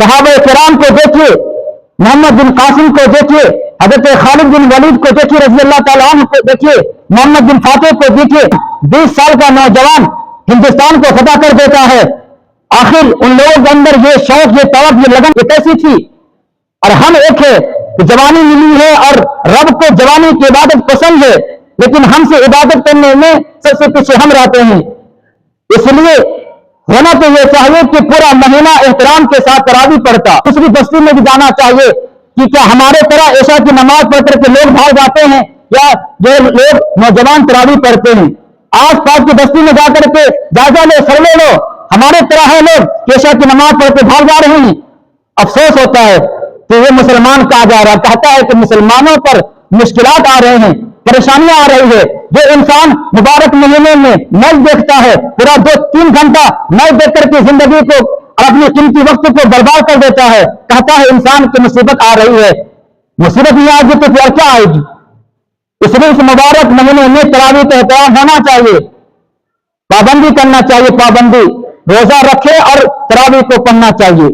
सहाबा किराम को देखिए, मोहम्मद बिन कासिम को देखिए, हजरत खालिद बिन वलीद को देखिए, रज़ी अल्लाह ताला अन्हु को देखिए, मोहम्मद बिन फातिह को देखिए। 20 साल का नौजवान हिंदुस्तान को फतह कर देता है। आखिर उन लोगों के अंदर ये शौक, ये तड़प, ये लगन ये कैसी थी? और हम एक है कि जवानी मिली है और रब को जवानी की इबादत पसंद है, लेकिन हमसे इबादत करने में सबसे पीछे हम रहते हैं। इसलिए होना तो ये चाहिए कि पूरा महीना एहतराम के साथ तरावी पढ़ता। दूसरी बस्ती में भी जाना चाहिए कि क्या हमारे तरह ऐसा की नमाज पढ़ करके लोग भाग जाते हैं, या जो लोग नौजवान तरावी पढ़ते हैं आस पास की बस्ती में जाकर के जायजा लो, सर्वे लो, हमारे तरह है लोग ऐसा की नमाज पढ़ के भाग जा रहे हैं। अफसोस होता है कि ये मुसलमान कहा जा रहा, कहता है कि मुसलमानों पर मुश्किलात आ रहे हैं, परेशानियां आ रही है। जो इंसान मुबारक महीने में मैच देखता है, पूरा 2-3 घंटा मैच देख करके जिंदगी को और अपने कीमती वक्त को बर्बाद कर देता है, कहता है इंसान की मुसीबत आ रही है। मुसीबत नहीं आएगी तो फिर क्या आएगी? इसलिए इस मुबारक महीने में तरावी का एहतराम होना चाहिए, पाबंदी करना चाहिए, पाबंदी रोजा रखे और तरावी को पढ़ना चाहिए।